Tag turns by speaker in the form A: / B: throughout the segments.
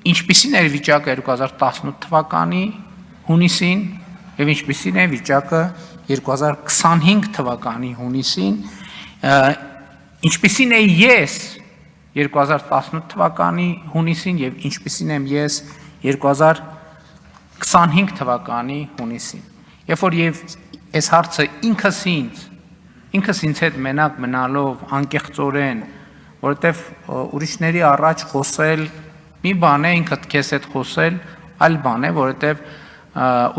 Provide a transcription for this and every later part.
A: ինչպիսին էր վիճակը 2018 թվականի հունիսին եւ ինչպիսին է վիճակը 2025 թվականի հունիսին, ինչպիսին է ես 2018 թվականի հունիսին եւ ինչպիսին եմ ես 2025 թվականի հունիսին։ Երբ որ եւ այս հարցը ինքս ինձ հետ մենակ մնալով անկեղծորեն, որովհետեւ ուրիշների առաջ խոսել մի բան է, ինքդ քեզ հետ խոսել այլ բան է, որովհետեւ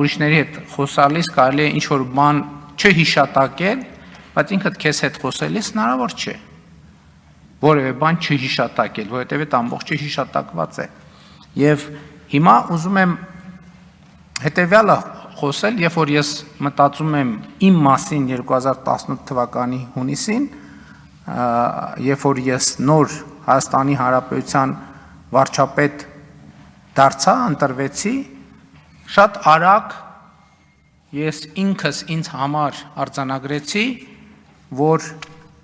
A: ուրիշների հետ խոսալիս կարելի է ինչ որ բան չհիշատակել, բայց ինքդ քեզ հետ խոսելիս հնարավոր չէ որևէ բան չհիշատակել, որովհետև այդ ամբողջը հիշատակված է։ Եվ հիմա ուզում եմ հետևյալը խոսել, երբ որ ես մտածում եմ իմ մասին 2018 թվականի հունիսին, երբ որ ես նոր Հայաստանի Հանրապետության վարչապետ դարձա, ընտրվեցի, շատ արագ ես ինքս ինձ համար արձանագրեցի, որ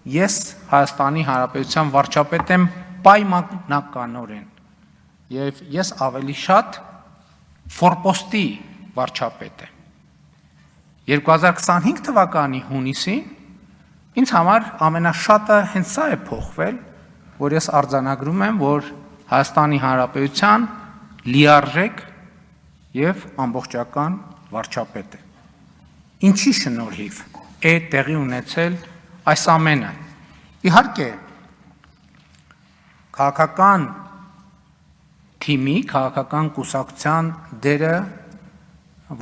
A: ես Հայաստանի Հանրապետության վարչապետ եմ պայմանականորեն եւ ես ավելի շատ ֆորպոստի վարչապետ եմ։ 2025 թվականի հունիսին ինձ համար ամենաշատը հենց սա է փոխվել, որ ես արձանագրում եմ, որ Հայաստանի Հանրապետության լիարժեք եւ ամբողջական վարչապետ է։ Ինչի շնորհիվ է տեղի ունեցել այս ամենը։ Իհարկե, քաղաքական թիմի, քաղաքական կուսակցության դերը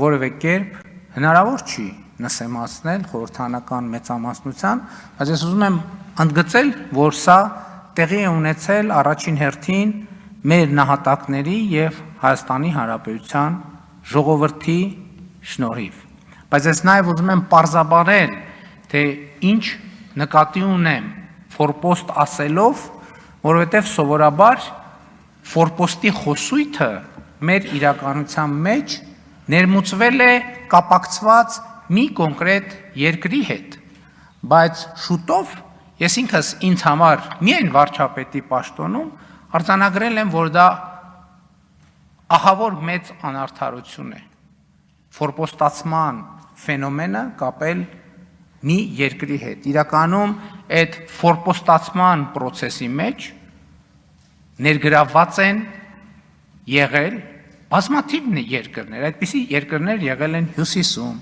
A: որևէ կերպ հնարավոր չի նսեմացնել խորհրդանական մեծամասնության, բայց ես ուզում եմ ընդգծել, որ սա տեղի է ունեցել առաջին հերթին մեր նահատակների եւ Հայաստանի Հանրապետության ժողովրդի շնորհիվ։ Բայց ես նաեւ ուզում եմ պարզաբանել, թե ինչ նկատի ունեմ ֆորպոստ ասելով, որովհետև սովորաբար ֆորպոստի խոսույթը մեր իրականության մեջ ներմուծվել է կապակցված մի կոնկրետ երկրի հետ, բայց շուտով ես ինքս ինձ համար միայն վարչապետի պաշտոնում արձանագրել եմ, որ դա ահավոր մեծ անարդարություն է ֆորպոստացման ֆենոմենը կապել մի երկրի հետ։ Իրականում այդ ֆորպոստացման process-ի մեջ ներգրավված են եղել բազմաթիվ երկրներ, այդպիսի երկրներ եղել են հյուսիսում,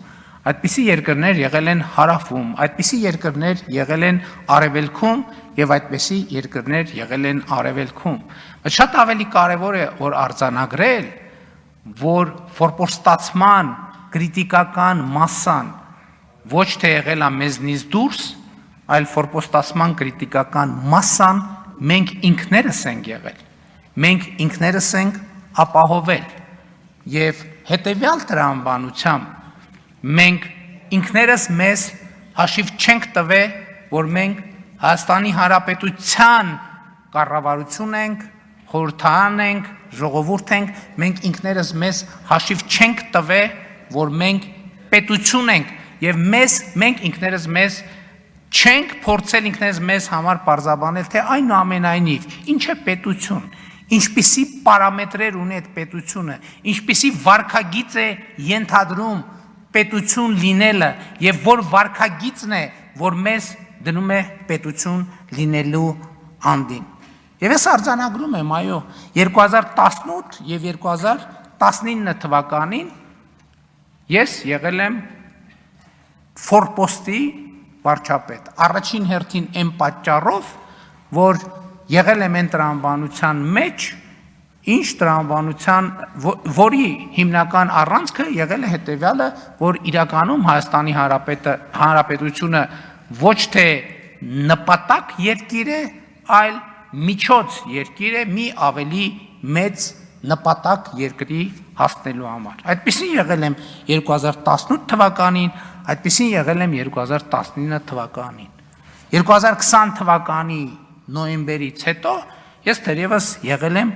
A: այդպիսի երկրներ եղել են հարավում, այդպիսի երկրներ եղել են արևելքում եւ այդպիսի երկրներ եղել են արևելքում։ Բայց շատ ավելի կարեւոր է որ արձանագրել, որ ֆորպոստացման կրիտիկական մասսան ոչ թե եղել է մեզնից դուրս, այլ ֆորպոստացման կրիտիկական մասսան մենք ինքներս ենք եղել, մենք ինքներս ենք ապահովել եւ հետեւյալ տրամաբանությամբ մենք ինքներս մեզ հաշիվ չենք տվել, որ մենք Հայաստանի Հանրապետության կառավարություն ենք, խորհրդարան ենք, ժողովուրդ ենք, մենք ինքներս մեզ հաշիվ չենք տվել, որ մենք պետություն ենք եւ մենք ինքներս մեզ չենք փորձել ինքներս մեզ համար պարզաբանել, թե այնուամենայնիվ ինչ է պետություն, ինչպիսի պարամետրեր ունի այդ պետությունը, ինչպիսի վարքագիծ է ենթադրում պետություն լինելը եւ որ վարքագիծն է, որ մեզ դնում է պետություն լինելու անդին։ Եվ ես արձանագրում եմ, այո, 2018 եւ 2019 թվականին ես եղել եմ ֆորպոստի վարչապետ։ Առաջին հերթին այն պատճառով, որ եղել եմ այն տրամաբանության մեջ, ինչ տրամաբանության, որի հիմնական առանցքը եղել է հետևյալը, որ իրականում Հայաստանի Հանրապետությունը ոչ թե նպատակ երկիր է, այլ միջոց երկիր է մի ավելի մեծ նպատակ երկրի հասնելու համար։ Այդպիսին եղել եմ 2018 թվականին, այդպիսին եղել եմ 2019 թվականին։ 2020 թվականի նոյեմբերից հետո ես թերևս եղել եմ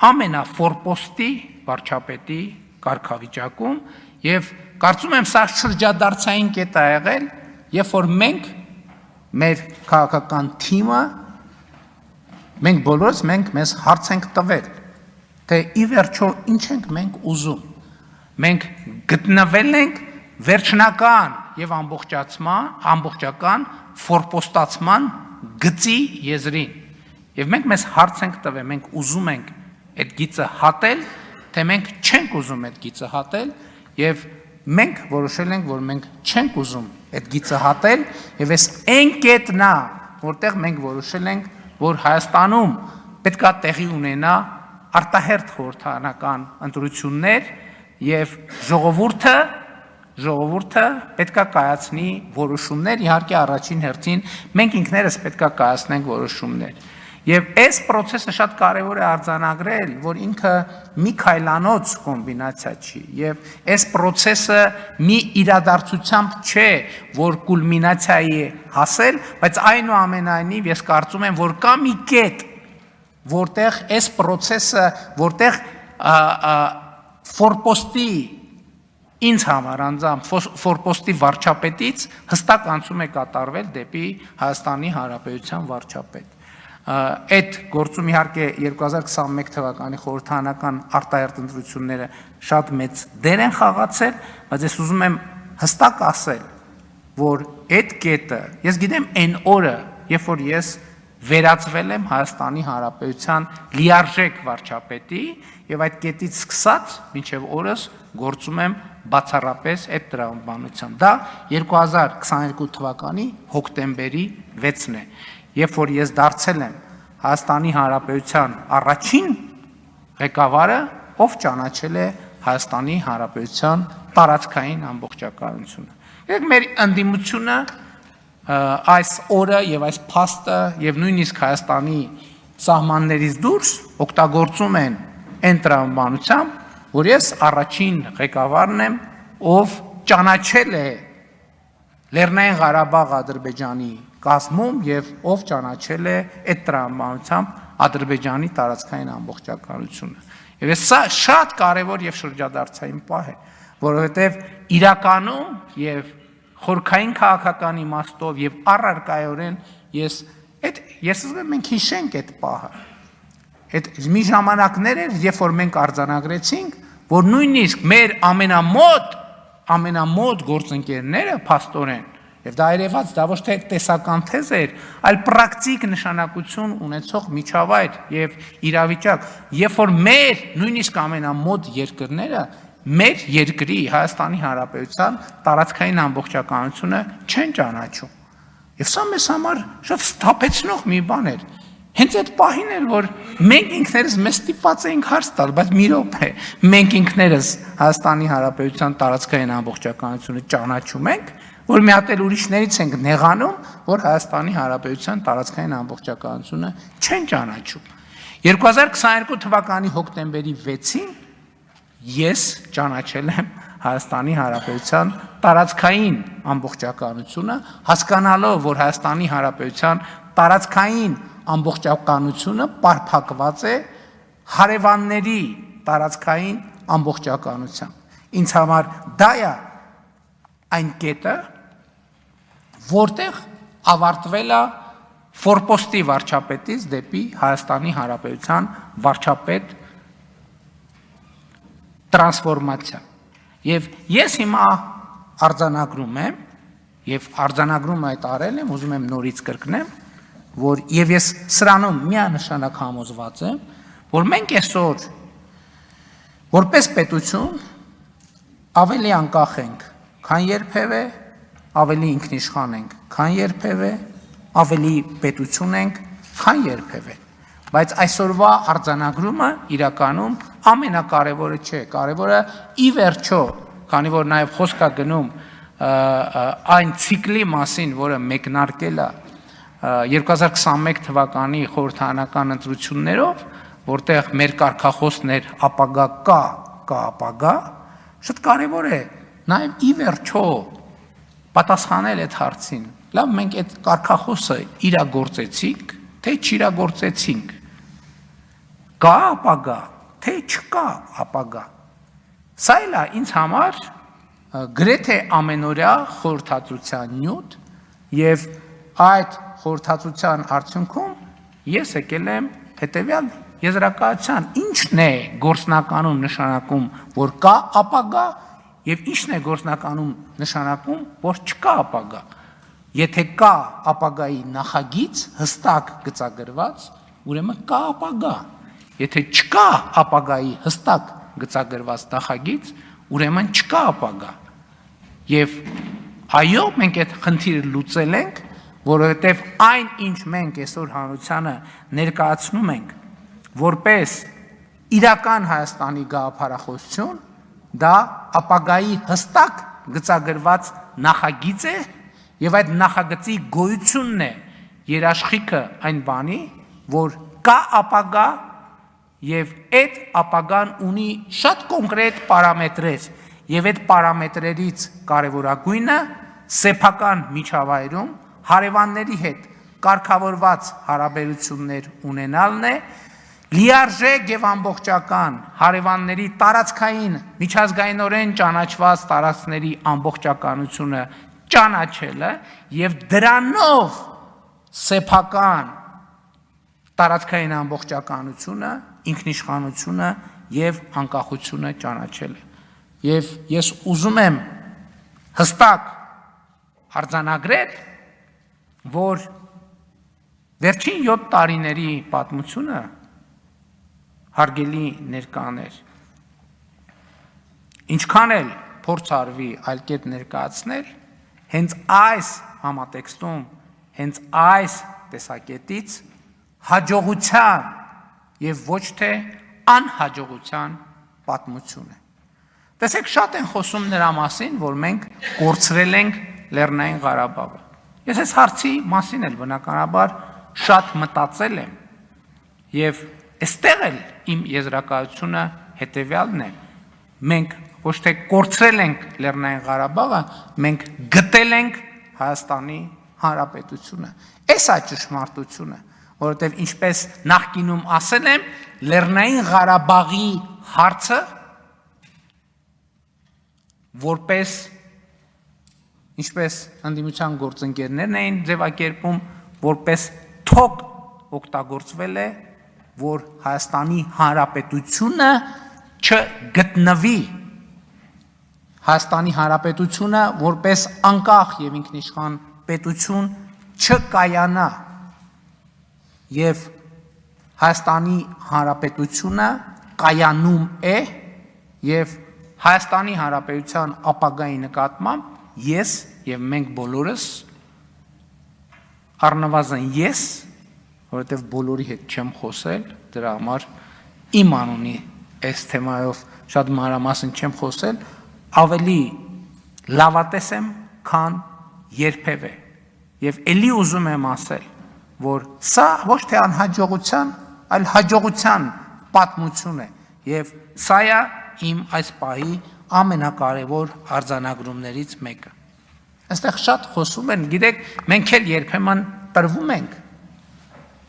A: ամենաֆորպոստի վարչապետի կարգավիճակում եւ կարծում եմ սա շրջադարձային կետ է եղել, երբ որ մենք մեր քաղաքական թիմը մենք բոլորս մեզ հարց ենք տվել, թե ի վերջո ինչ ենք մենք ուզում։ Մենք գտնվել ենք վերջնական եւ ամբողջական ֆորպոստացման գծի եզրին։ Եվ մենք մեզ հարց ենք տվել, մենք ուզում ենք այդ գիծը հատել, թե մենք չենք ուզում այդ գիծը հատել, եւ մենք որոշել ենք, որ մենք չենք ուզում այդ գիծը հատել, եւ այս այն կետն է, որտեղ մենք որոշել ենք, որ Հայաստանում պետք է տեղի ունենա արտահերթ խորհրդարանական ընտրություններ եւ ժողովուրդը պետք է կայացնի որոշումներ, իհարկե առաջին հերթին մենք ինքներս պետք է կայացնենք որոշումներ։ Եվ այս process-ը շատ կարևոր է արձանագրել, որ ինքը մի քայլանոց կոմբինացիա չի, եւ այս process-ը մի իրադարձությամբ չէ, որ կուլմինացիայի է հասել, բայց այնուամենայնիվ ես կարծում եմ, որ կա մի կետ, որտեղ այս process-ը, որտեղ ֆորպոստի ինձ համար անձամբ ֆորպոստի վարչապետից հստակ անցում է կատարվել դեպի Հայաստանի Հանրապետության վարչապետ։ Այդ գործում իհարկե 2021 թվականի խորհրդարանական արտահերթ ընտրությունները շատ մեծ դեր են խաղացել, բայց ես ուզում եմ հստակ ասել, որ այդ կետը, ես գիտեմ այն օրը, երբ որ ես վերածվել եմ Հայաստանի Հանրապետության լիարժեք վարչապետի եւ այդ կետից սկսած մինչեւ օրս գործում եմ բացառապես այդ տրամաբանությամբ։ Դա 2022 թվականի հոկտեմբերի 6-ն է, երբ որ ես դարձել եմ Հայաստանի Հանրապետության առաջին ղեկավարը, ով ճանաչել է Հայաստանի Հանրապետության տարածքային ամբողջականությունը։ Եկեք մեր ընդդիմությունը այս օրը եւ այս փաստը եւ նույնիսկ Հայաստանի սահմաններից դուրս օգտագործում են այն տրամաբանությամբ, որ ես առաջին ղեկավարն եմ, ով ճանաչել է Լեռնային Ղարաբաղ Ադրբեջանի կազմում եւ ով ճանաչել է այդ տրամաբանությամբ Ադրբեջանի տարածքային ամբողջականությունը։ Եվ սա շատ կարեւոր եւ շրջադարձային պահ է, որովհետեւ իրականում եւ խորքային քաղաքական իմաստով եւ առարկայորեն ես ուզում եմ մենք հիշենք այդ պահը։ Այդ մի ժամանակներ էր, երբ որ մենք արձանագրեցինք, որ նույնիսկ մեր ամենամոտ գործընկերները փաստորեն, եւ դա երևաց, դա ոչ թե տեսական թեզ էր, այլ պրակտիկ նշանակություն ունեցող միջավայր եւ իրավիճակ, երբ որ մեր նույնիսկ ամենամոտ երկրները մեր երկրի Հայաստանի Հանրապետության տարածքային ամբողջականությունը չեն ճանաչում։ Եվ սա մեզ համար շատ սթափեցնող մի բան էր։ Հենց այդ պահին էր, որ մենք ինքներս մեզ ստիպված էինք հարց տալ, բայց մի րոպե, մենք ինքներս Հայաստանի Հանրապետության տարածքային ամբողջականությունը ճանաչում ենք, որ մի հատ էլ ուրիշներից ենք նեղանում, որ Հայաստանի Հանրապետության տարածքային ամբողջականությունը չեն ճանաչում։ 2022 թվականի հոկտեմբերի 6-ին ես ճանաչել եմ Հայաստանի Հանրապետության տարածքային ամբողջականությունը, հասկանալով, որ Հայաստանի Հանրապետության տարածքային ամբողջականությունը պարփակված է հարևանների տարածքային ամբողջականությամբ։ Ինձ համար դա է այն կետը, որտեղ ավարտվել է ֆորպոստի վարչապետից դեպի Հայաստանի Հանրապետության վարչապետ տրանսֆորմացիա։ Եվ ես հիմա արձանագրում եմ, եւ արձանագրում այդ արել եմ, ուզում եմ նորից կրկնեմ, որ եւ ես սրանում միանշանակ համոզված եմ, որ մենք այսօր որպես պետություն ավելի անկախ ենք, քան երբևէ, ավելի ինքնիշխան ենք, քան երբևէ, ավելի պետություն ենք, քան երբևէ։ Բայց այսօրվա արձանագրումը իրականում ամենակարևորը չէ, կարևորը ի վերջո, քանի որ նաև խոսք է գնում այն ցիկլի մասին, որը մեկնարկել է 2021 թվականի խորհրդարանական ընտրություններով, որտեղ մեր կարգախոսն էր ապագա կա ապագա, շատ կարևոր է նաև ի վերջո պատասխանել այդ հարցին։ Լավ, մենք այդ կարգախոսը իրագործեցինք, թե չիրագործեցինք։ Կա ապագա, թե չկա ապագա։ Սա էլ է ինձ համար գրեթե ամենօրյա խորհրդածության նյութ եւ այդ խորհրդածության արդյունքում ես եկել եմ հետեւյալ եզրակացության ինչն է գործնականում նշանակում, որ կա ապագա, եւ ինչն է գործնականում նշանակում, որ չկա ապագա։ Եթե կա ապագայի նախագիծ հստակ գծագրված, ուրեմն կա ապագա։ Եթե չկա ապագայի հստակ գծագրված նախագիծ, ուրեմն չկա ապագա։ Եվ այո, մենք այդ խնդիրը լուծել ենք, որովհետև այն, ինչ մենք այսօր հանրությանը ներկայացնում ենք, որպես իրական Հայաստանի գաղափարախոսություն, դա ապագայի հստակ գծագրված նախագիծ է, եւ այդ նախագծի գոյությունն է երաշխիքը այն բանի, որ կա ապագա եւ այդ ապագան ունի շատ կոնկրետ պարամետրեր, եւ այդ պարամետրերից կարևորագույնը սեփական միջավայրում հարևանների հետ կարգավորված հարաբերություններ ունենալն է, լիարժեք եւ ամբողջական հարևանների տարածքային միջազգայինորեն ճանաչված տարածքների ամբողջականությունը ճանաչելը եւ դրանով սեփական տարածքային ամբողջականությունը, ինքնիշխանությունը եւ անկախությունը ճանաչելը։ Եվ ես ուզում եմ հստակ արձանագրել, որ վերջին 7 տարիների պատմությունը հարգելի ներկաներ, ինչքան էլ փորձ արվի այլ կերպ ներկայացնել, հենց այս համատեքստում, հենց այս տեսակետից հաջողության եւ ոչ թե անհաջողության պատմություն է։ Տեսեք, շատ են խոսում նրա մասին, որ մենք կորցրել ենք Լեռնային Ղարաբաղը։ Ես այս հարցի մասին էլ բնականաբար շատ մտածել եմ եւ այստեղ էլ իմ եզրակացությունը հետեւյալն է. մենք ոչ թե կորցրել ենք Լեռնային Ղարաբաղը, մենք գտել ենք Հայաստանի Հանրապետությունը։ Այս է ճշմարտությունը, որովհետեւ ինչպես նախկինում ասել եմ, Լեռնային Ղարաբաղի հարցը որպես ինչպես ընդդիմության գործընկերներն էին ձևակերպում, որպես թոք օգտագործվել է, որ Հայաստանի Հանրապետությունը չգտնվի, Հայաստանի Հանրապետությունը որպես անկախ եւ ինքնիշխան պետություն չկայանա, եւ Հայաստանի Հանրապետությունը կայանում է եւ Հայաստանի Հանրապետության ապագայի նկատմամբ ես եւ մենք բոլորս առնվազն ես, որովհետեւ բոլորի հետ չեմ խոսել, դրա համար իմ անունի այս թեմայով շատ մանրամասն չեմ խոսել, ավելի լավատես եմ, քան երբևէ։ Եվ ելի ուզում եմ ասել, որ սա ոչ թե անհաջողության, այլ հաջողության պատմություն է, եւ սա է իմ այս պահի ամենակարևոր արձանագրումներից մեկը։ Այստեղ շատ խոսում են, գիտեք, մենք էլ երբեմն տրվում ենք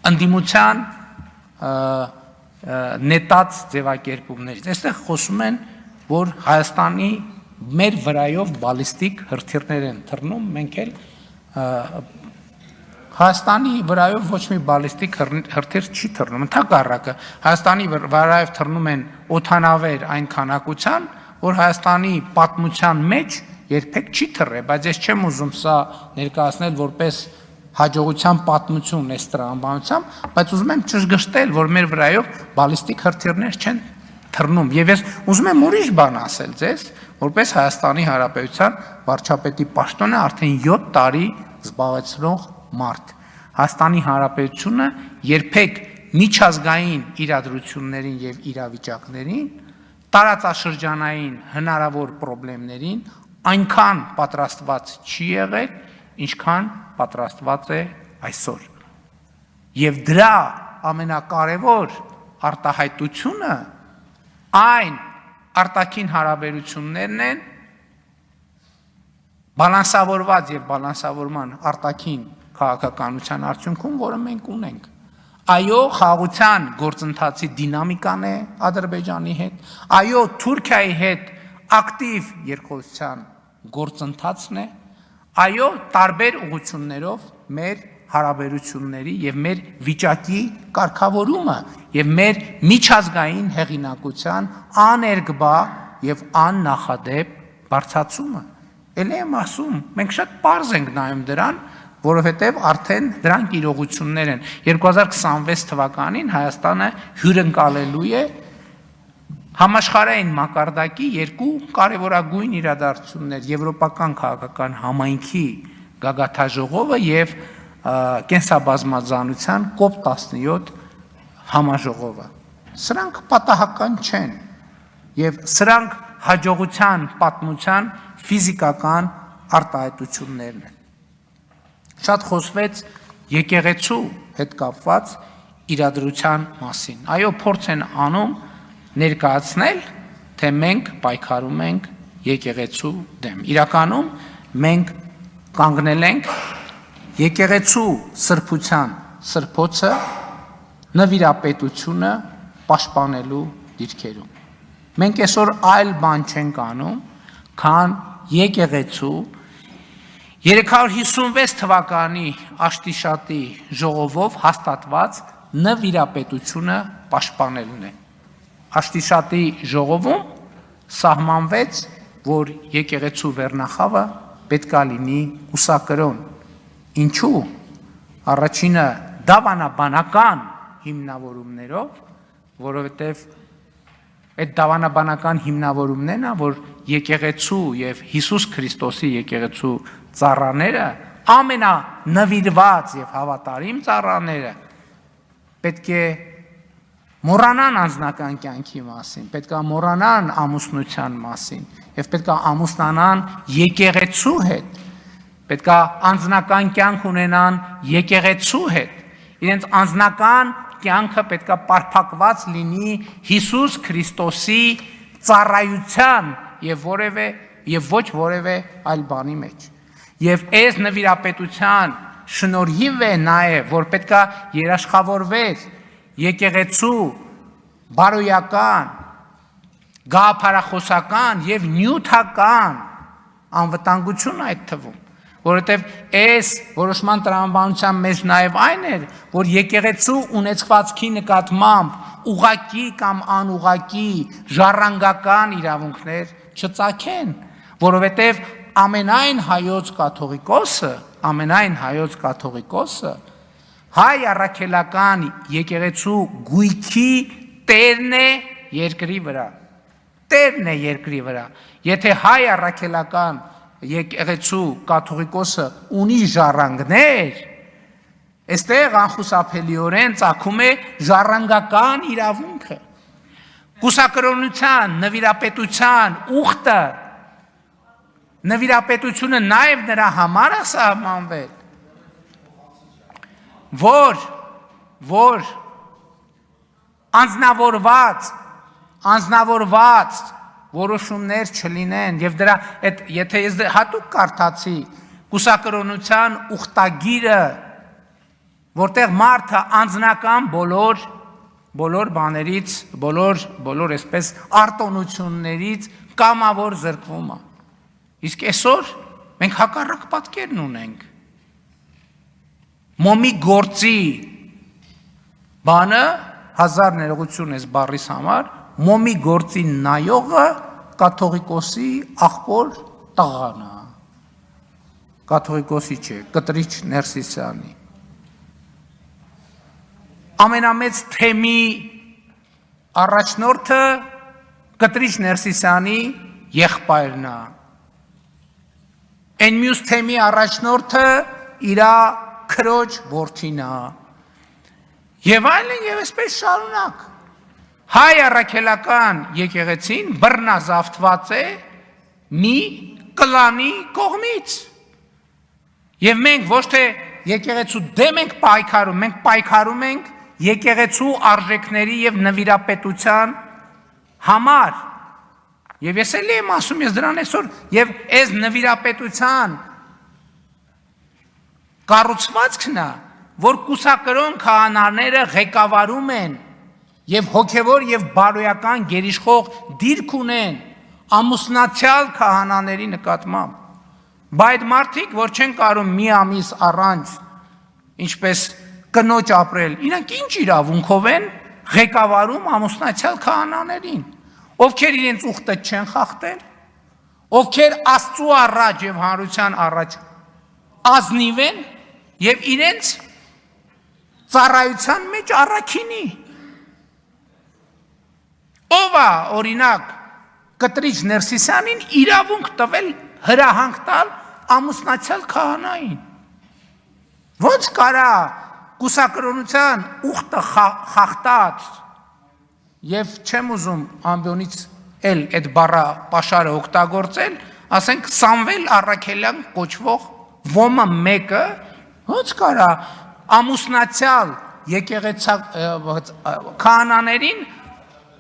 A: ընդդիմության նետած ձևակերպումներից։ Այստեղ խոսում են, որ Հայաստանի մեր վրայով բալիստիկ հրթիռներ են թռնում, մենք էլ Հայաստանի վրայով ոչ մի բալիստիկ հրթիռ չի թռնում, ընդհակառակը Հայաստանի վրայով թռնում են օդանավեր այն քանակության, որ Հայաստանի պատմության մեջ երբեք չի թռել, բայց ես չեմ ուզում սա ներկայացնել որպես հաջողության պատմություն այս տրամաբանությամբ, բայց ուզում եմ ճշգրտել, որ մեր վրայով բալիստիկ հրթիռներ չեն թռնում, եւ ես ուզում եմ ուրիշ բան ասել ձեզ, որպես Հայաստանի Հանրապետության վարչապետի պաշտոնը արդեն 7 տարի զբաղեցնող մարդ։ Հայաստանի Հանրապետությունը երբեք միջազգային իրադրություններին եւ իրավիճակներին, տարածաշրջանային հնարավոր խնդիրներին այնքան պատրաստված չի եղել, ինչքան պատրաստված է այսօր։ Եվ դրա ամենակարևոր արտահայտությունը այն արտաքին հարաբերություններն են, բալանսավորված եւ բալանսավորման արտաքին քաղաքականության արդյունքում, որը մենք ունենք։ Այո, խաղաղության գործընթացի դինամիկան է Ադրբեջանի հետ, այո, Թուրքիայի հետ ակտիվ երկխոսության գործընթացն է, այո, տարբեր ուղղություններով մեր հարաբերությունների եւ մեր վիճակի կարգավորումը եւ մեր միջազգային հեղինակության աներկբա եւ աննախադեպ բարձրացումը։ Էլ եմ ասում, մենք շատ պարզ ենք նայում դրան, որովհետեւ արդեն դրանք իրողություններ են։ 2026 թվականին Հայաստանը հյուրընկալելու է համաշխարհային մակարդակի երկու կարևորագույն իրադարձություններ՝ Եվրոպական քաղաքական համայնքի գագաթաժողովը եւ կենսաբազմազանության COP17 համաժողովը։ Սրանք պատահական չեն եւ սրանք հաջողության պատմության ֆիզիկական արտահայտություններն են։ Շատ խոսվեց եկեղեցու հետ կապված իրադրության մասին։ Այո, փորձ են անում ներկայացնել, թե մենք պայքարում ենք եկեղեցու դեմ։ Իրականում մենք կանգնել ենք եկեղեցու սրբության սրբոցը նվիրապետությունը պաշտպանելու դիրքերում։ Մենք այսօր այլ բան չենք անում, քան եկեղեցու 356 թվականի աշտիշատի ժողովով հաստատված նվիրապետությունը պաշտպանելն է։ Աշտիշատի ժողովում սահմանվեց, որ եկեղեցու վերնախավը պետք է լինի կուսակրոն։ Ինչու՞։ Առաջինը դավանաբանական հիմնավորումներով, որովհետև այդ դավանաբանական հիմնավորումներն է, որ եկեղեցու եւ Հիսուս Քրիստոսի եկեղեցու ծառաները ամենանվիրված եւ հավատարիմ ծառաները պետք է մոռանան անձնական կյանքի մասին, պետք է մոռանան ամուսնության մասին եւ պետք է ամուսնանան եկեղեցու հետ, պետք է անձնական կյանք ունենան եկեղեցու հետ, իրենց անձնական կյանքը պետք է պարփակված լինի Հիսուս Քրիստոսի ծառայության եւ ոչ որևէ այլ բանի մեջ։ Եվ այս նվիրապետության շնորհիվ է նաեւ, որ պետք է երաշխավորվեր եկեղեցու բարոյական, գաղափարախոսական եւ նյութական անվտանգություն այդ թվում, որովհետեւ այս որոշման տրամաբանության մեջ նաեւ այն էր, որ եկեղեցու ունեցվածքի նկատմամբ ուղակի կամ անուղակի ժառանգական իրավունքներ չծագեն, որովհետեւ ամենայն հայոց կաթողիկոսը հայ առաքելական եկեղեցու գույքի տերն է երկրի վրա։ Տերն է երկրի վրա։ Եթե հայ առաքելական եկեղեցու կաթողիկոսը ունի ժառանգներ, այստեղ անխուսափելիորեն ծագում է ժառանգական իրավունքը։ Կուսակրոնության, նվիրապետության ուխտը, նվիրապետությունը նաև նրա համար է սահմանվել, որ անձնավորված որոշումներ չլինեն եւ դրա եթե ես հատուկ կարդացի կուսակրոնության ուխտագիրը, որտեղ մարդը անձնական բոլոր բաներից, բոլոր այսպես արտոնություններից կամավոր զրկվում է։ Իսկ այսօր մենք հակառակ պատկերն ունենք։ Մոմի գործի բանը 1000 ներողություն ես բառիս համար, մոմի գործի նայողը կաթողիկոսի աղբոր տղան է։ Կաթողիկոսի չէ, Կտրիչ Ներսիսյանի։ Ամենամեծ թեմի առաջնորդը Կտրիչ Ներսիսյանի եղբայրն է։ Այն մյուս թեմի առաջնորդը իր քրոջ որդին է։ Եվ այլն եւ այսպես շարունակ։ Հայ առաքելական եկեղեցին բռնազավթված է մի կլանի կողմից։ Եվ մենք ոչ թե եկեղեցու դեմ ենք պայքարում, մենք պայքարում ենք եկեղեցու արժեքների եւ նվիրապետության համար։ Եվ ես էլ եմ ասում, ես դրան այսօր եւ այս նվիրապետության կառուցվածքն է, որ կուսակրոն քահանաները ղեկավարում են եւ հոգեվոր եւ բարոյական գերիշխող դիրք ունեն ամուսնացյալ քահանաների նկատմամբ։ Բայց այդ մարդիկ, որ չեն կարող մի ամիս առաջ ինչպես կնոջ ապրել, իրանք ինչ իրավունքով են ղեկավարում ամուսնացյալ քահանաներին, ովքեր իրենց ուխտը չեն խախտել, ովքեր Աստծու առաջ եւ հանրության առաջ ազնիվ են եւ իրենց ծառայության մեջ առաքինի։ Ով է օրինակ Կտրիչ Ներսիսյանին իրավունք տվել հրահանգ տալ ամուսնացյալ քահանային։ Ոնց կարա կուսակրոնության ուխտը խախտած եւ չեմ ուզում ամբյոնից էլ այդ բառը պաշարը օգտագործել, ասենք Սամվել Առաքելյան կոչվող ոմը մեկը ոնց կարա ամուսնացյալ եկեղեցի քահանաներին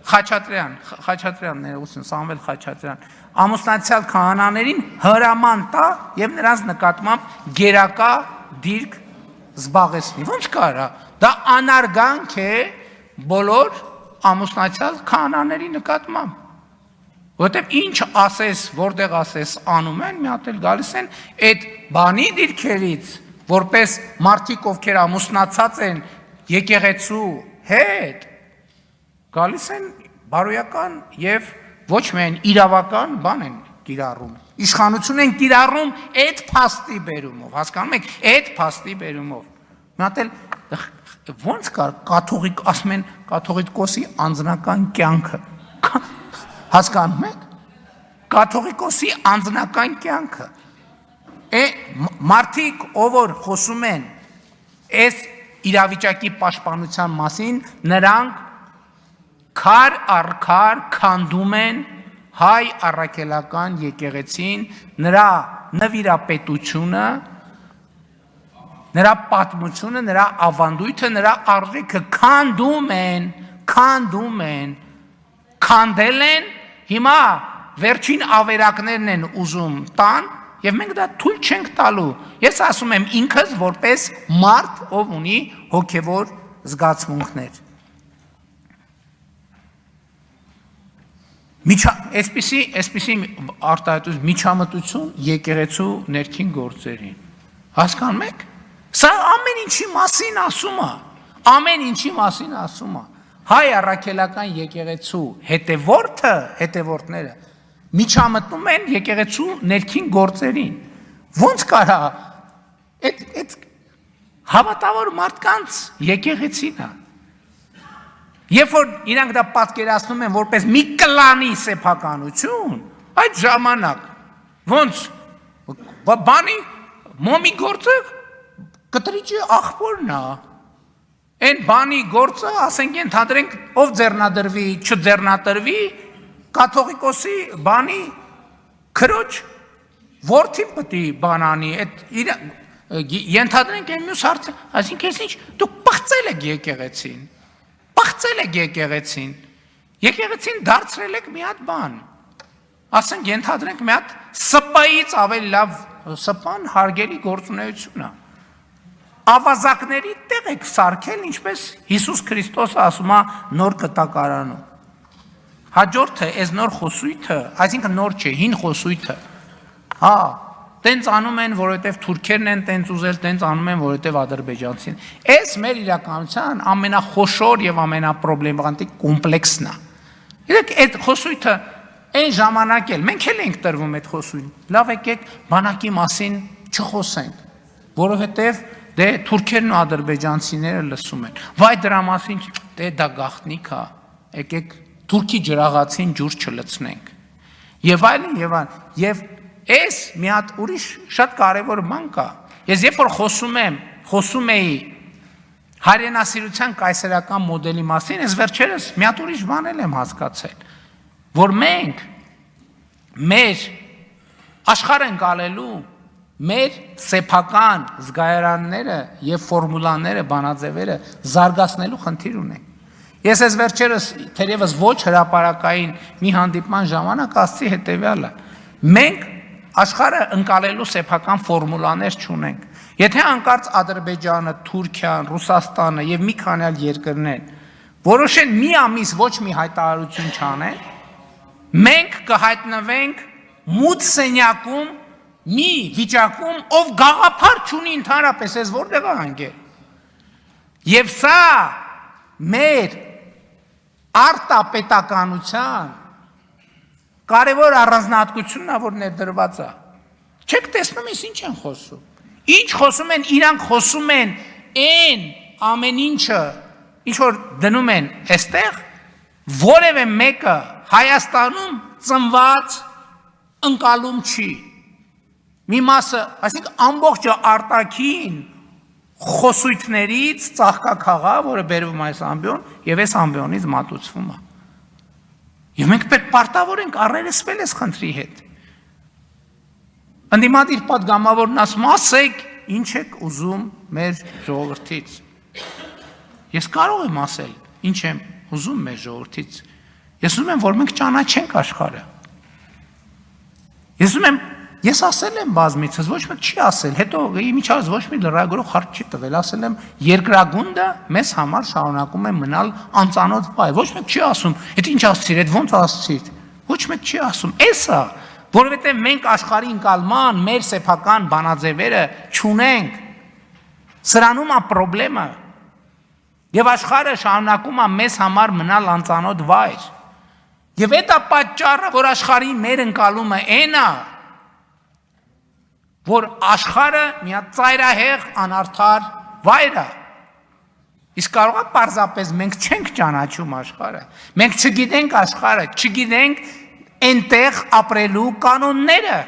A: Խաչատրյան ներողություն Սամվել Խաչատրյան ամուսնացյալ քահանաներին հրաման տա եւ նրանց նկատմամբ գերակա դիրք զբաղեցնի։ Ոնց կարա։ Դա անարգանք է բոլոր ամուսնացյալ քահանաների նկատմամբ։ Որտեւ ինչ ասես, որտեղ ասես անում են, մի հատ էլ գալիս են այդ բանի դիրքերից, որպես մարդիկ, ովքեր ամուսնացած են եկեղեցու հետ, գալիս են բարոյական եւ ոչ միայն իրավական բան են կիրառում։ Իշխանություն են կիրառում այդ փաստի բերումով, հասկանում եք, այդ փաստի բերումով։ Մի հատ էլ ոնց կար կաթողիկ ասում են կաթողիկոսի անձնական կյանքը։ Հասկանում եք։ Կաթողիկոսի անձնական կյանքը։ Մարդիկ, ով որ խոսում են այս իրավիճակի պաշտպանության մասին, նրանք քար առ քար քանդում են հայ առաքելական եկեղեցին, նրա նվիրապետությունը, նրա պատմությունը, նրա ավանդույթը, նրա արժեքը քանդում են, քանդել են, հիմա վերջին ավերակներն են ուզում տան, եւ մենք դա թույլ չենք տալու։ Ես ասում եմ ինքս որպես մարդ, ով ունի հոգեվոր զգացմունքներ։ Այսպիսի արտահայտություն միջամտություն եկեղեցու ներքին գործերին։ Հասկանում եք։ Սա ամեն ինչի մասին ասում է։ Հայ առաքելական եկեղեցու հետևորդները միջամտնում են եկեղեցու ներքին գործերին։ Ոնց կարա այդ հավատավոր մարդկանց եկեղեցին է։ Երբ որ իրանք դա պատկերացնում են որպես մի կլանի սեփականություն, այդ ժամանակ ոնց բանի մոմի գործը կտրիճի աղբորն է։ Այն բանի գործը, ասենք ենթադրենք, ով ձեռնադրվի, չձեռնադրվի, կաթողիկոսի բանի քրոջ որդին պետք է բանանի, ենթադրենք այն մյուս հարցը, այսինքն ինչ, դուք պղծել եք եկեղեցին, եկեղեցին դարձրել եք մի հատ բան, ասենք ենթադրենք մի հատ սպայից ավելի լավ սպան հարգելի գործունեություն է, ավազակների տեղ եք սարքել, ինչպես Հիսուս Քրիստոսը ասում է նոր կտակարանում, հաջորդը, այս նոր խոսույթը, այսինքն նոր չէ, հին խոսույթը, տենց անում են, որովհետև թուրքերն են տենց ուզել, տենց անում են, որովհետև ադրբեջանցին։ Այս մեր իրականության ամենախոշոր եւ ամենապրոբլեմատիկ կոմպլեքսն է։ Գիտեք, այդ խոսույթը այն ժամանակ էլ մենք էլ ենք տրվում այդ խոսույթին։ Լավ եկեք բանակի մասին չխոսենք, որովհետև դե թուրքերն ու ադրբեջանցիները լսում են։ Վայ դրա մասին դե դա գաղտնիք է։ Եկեք թուրքի ջրաղացին ջուր չլցնենք։ Եվ այլն եւ այլն։ Եվ այս մի հատ ուրիշ շատ կարևոր բան կա։ Ես երբ որ խոսում էի հայրենասիրության կայսերական մոդելի մասին, ես վերջերս մի հատ ուրիշ բան եմ հասկացել, որ մենք մեր աշխարհ ենք ալելու մեր սեփական զգայարանները եւ ֆորմուլաները, բանաձևերը զարգացնելու խնդիր ունենք։ Ես այս վերջերս թերևս ոչ հրապարակային մի հանդիպման ժամանակ ասացի հետեւյալը. մենք աշխարհը ընկալելու սեփական ֆորմուլաներ չունենք։ Եթե անկարծ Ադրբեջանը, Թուրքիան, Ռուսաստանը եւ մի քանի այլ երկրներ որոշեն մի ամիս ոչ մի հայտարարություն չանեն, մենք կհայտնվենք մութ սենյակում մի վիճակում, ով գաղափար չունի ընդհանրապես, ես որտեղ է հանգել։ Եվ սա մեր արտապետականության կարևոր առանձնահատկությունն է, որ ներդրված է։ Չեք տեսնում ես ինչ են խոսում։ Ինչ խոսում են, իրանք խոսում են այն ամեն ինչը, ինչ որ դնում են այստեղ, որևէ մեկը Հայաստանում ծնված ընկալում չի։ Մի մասը, այսինքն ամբողջը արտաքին խոսույթներից ծաղկակաղա, որը բերվում այս ամբիոն, եւ այս ամբիոնից մատուցվում է։ Եվ մենք պետք պարտավոր ենք առերեսվել այս խնդրի հետ։ Ընդդիմադիր պատգամավորն ասում, ասեք, ինչ եք ուզում մեր ժողովրդից։ Ես կարող եմ ասել, ինչ եմ ուզում մեր ժողովրդից։ Ես ուզում եմ, որ մենք ճանաչենք աշխարհը։ Ես ասել եմ բազմիցս, ոչ մեկ չի ասել, հետո իմիջիայլոց ոչ մի լրագրող հարց չի տվել, ասել եմ երկրագունդը մեզ համար շարունակում է մնալ անծանոթ բայ, ոչ մեկ չի ասում, այդ ինչ ասցիր, այդ ոնց ասցիր, ոչ մեկ չի ասում, էսա, որովհետև մենք աշխարհի ընկալման մեր սեփական բանաձևերը չունենք, սրանում է խնդրեմը, եւ աշխարհը շարունակում է մեզ համար մնալ անծանոթ վայր, եւ դա պատճառը, որ աշխարհի մեր ընկալումը այն է, որ աշխարհը մի հատ ծայրահեղ անարդար վայր է։ Իսկ կարող է պարզապես մենք չենք ճանաչում աշխարհը։ Մենք չգիտենք աշխարհը, չգիտենք այնտեղ ապրելու կանոնները։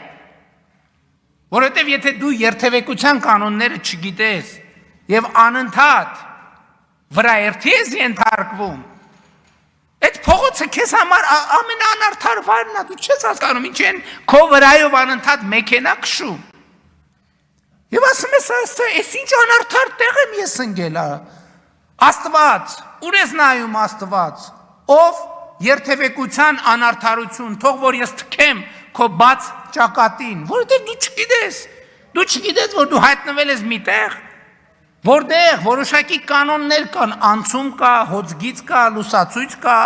A: Որովհետև եթե դու երթևեկության կանոնները չգիտես եւ անընդհատ վրաերթի ես ենթարկվում, այդ փողոցը քեզ համար ամենաանարդար վայրն է, դու չես հասկանում ինչ են քո վրայով անընդհատ մեքենա քշում։ Եվ ասում ես, այս ինչ անարդար տեղ եմ ես ընկել, Աստված, ուր ես նայում Աստված, ով երթևեկության անարդարություն, թող որ ես թքեմ քո բաց ճակատին, որովհետև դու չգիտես, որ դու հայտնվել ես մի տեղ, որտեղ որոշակի կանոններ կան, անցում կա, հոծգիծ կա, լուսացույց կա,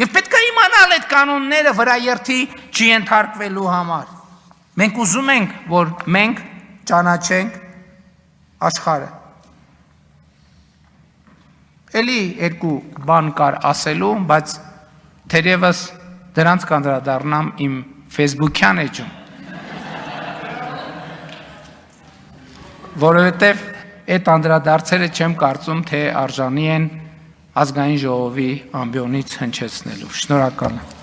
A: եւ պետք է իմանալ այդ կանոնները վրաերթի չենթարկվելու համար։ Մենք ուզում ենք, որ մենք ճանաչենք աշխարհը։ Էլի երկու բան կար ասելու, բայց թերևս դրանց կանդրադառնամ իմ Facebook-յան էջում։ Որովհետև այդ անդրադարձերը չեմ կարծում, թե արժանի են ազգային ժողովի ամբիոնից հնչեցնելու։ Շնորհակալ եմ։